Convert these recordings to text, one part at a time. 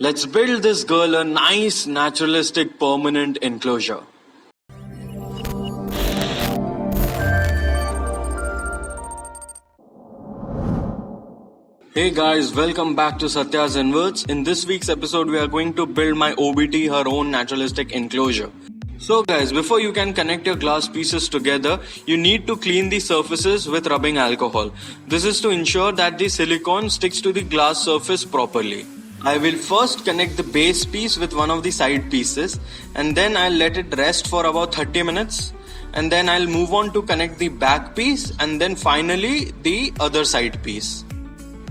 Let's build this girl a nice, naturalistic, permanent enclosure. Hey guys, welcome back to Satya's Inverts. In this week's episode, we are going to build my OBT her own naturalistic enclosure. So guys, before you can connect your glass pieces together, you need to clean the surfaces with rubbing alcohol. This is to ensure that the silicone sticks to the glass surface properly. I will first connect the base piece with one of the side pieces and then I'll let it rest for about 30 minutes. And then I'll move on to connect the back piece and then finally the other side piece.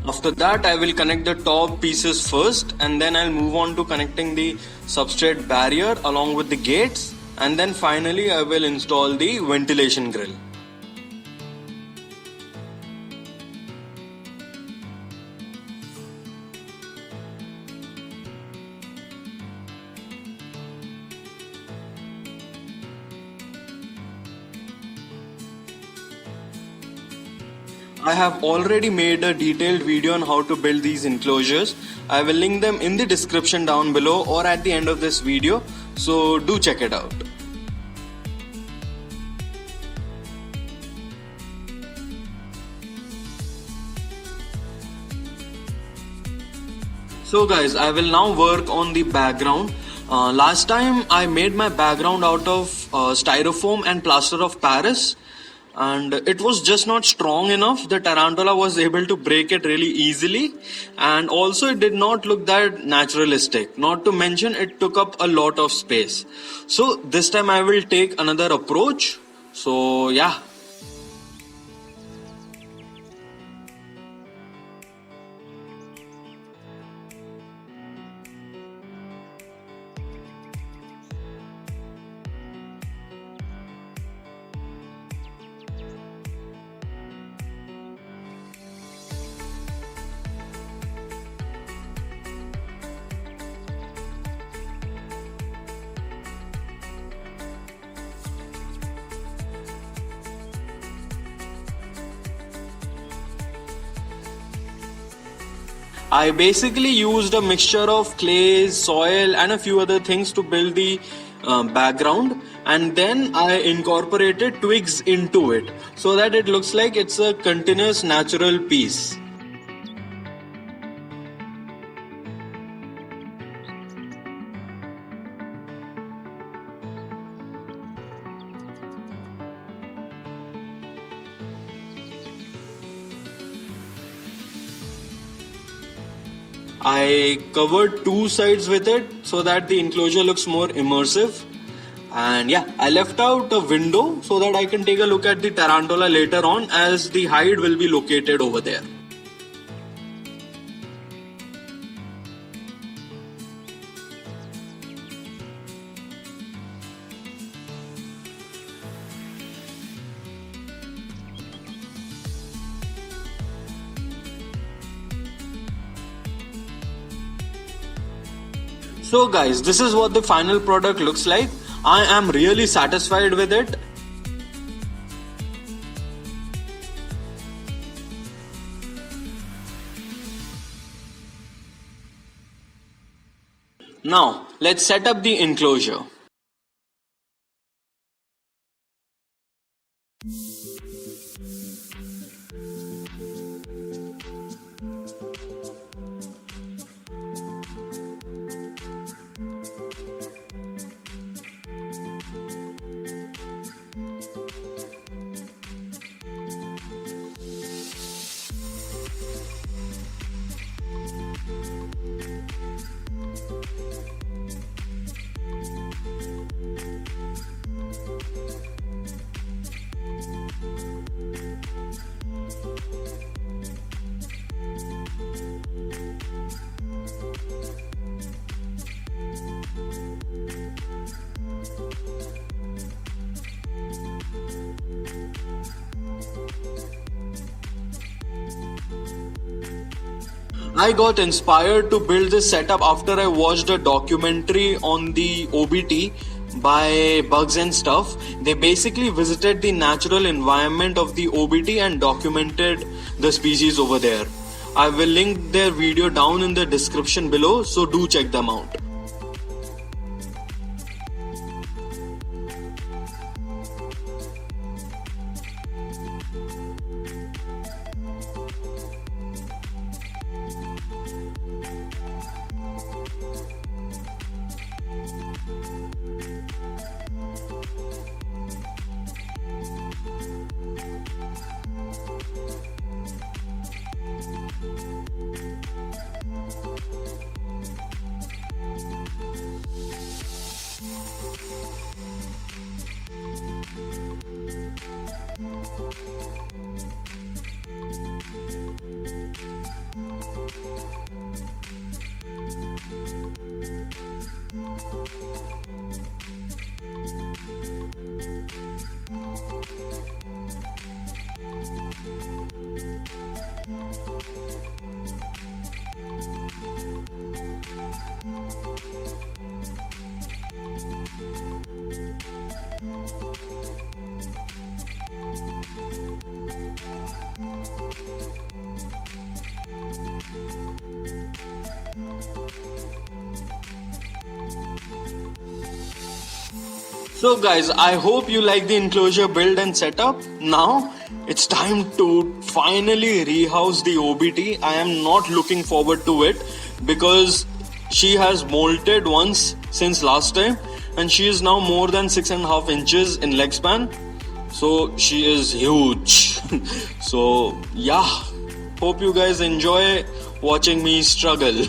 After that, I will connect the top pieces first and then I'll move on to connecting the substrate barrier along with the gates, and then finally I will install the ventilation grill. I have already made a detailed video on how to build these enclosures. I will link them in the description down below or at the end of this video, so do check it out. So guys, I will now work on the background. Last time I made my background out of styrofoam and plaster of Paris, and it was just not strong enough. The tarantula was able to break it really easily, and also it did not look that naturalistic, not to mention it took up a lot of space. So this time I will take another approach. So yeah. I basically used a mixture of clays, soil and a few other things to build the background, and then I incorporated twigs into it so that it looks like it's a continuous natural piece. I covered two sides with it so that the enclosure looks more immersive. And yeah, I left out a window so that I can take a look at the tarantula later on, as the hide will be located over there. So guys, this is what the final product looks like. I am really satisfied with it. Now, let's set up the enclosure. I got inspired to build this setup after I watched a documentary on the OBT by Bugs and Stuff. They basically visited the natural environment of the OBT and documented the species over there. I will link their video down in the description below, so do check them out. So guys, I hope you like the enclosure build and setup. Now it's time to finally rehouse the OBT. I am not looking forward to it because she has molted once since last time and she is now more than 6.5 inches in leg span. So she is huge. So yeah, hope you guys enjoy watching me struggle.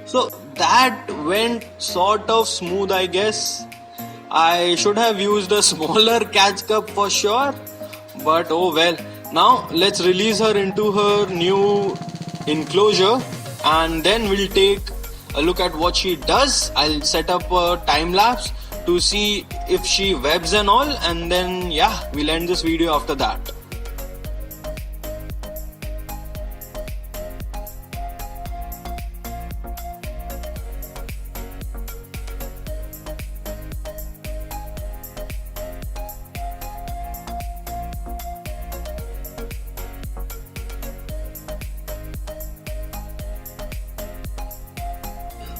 So that went sort of smooth, I guess. I should have used a smaller catch cup for sure, but oh well. Now let's release her into her new enclosure and then we'll take a look at what she does. I'll set up a time lapse to see if she webs and all, and then yeah, we'll end this video after that.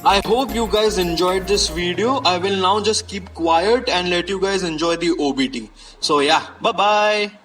I hope you guys enjoyed this video. I will now just keep quiet and let you guys enjoy the OBT. So yeah, bye bye.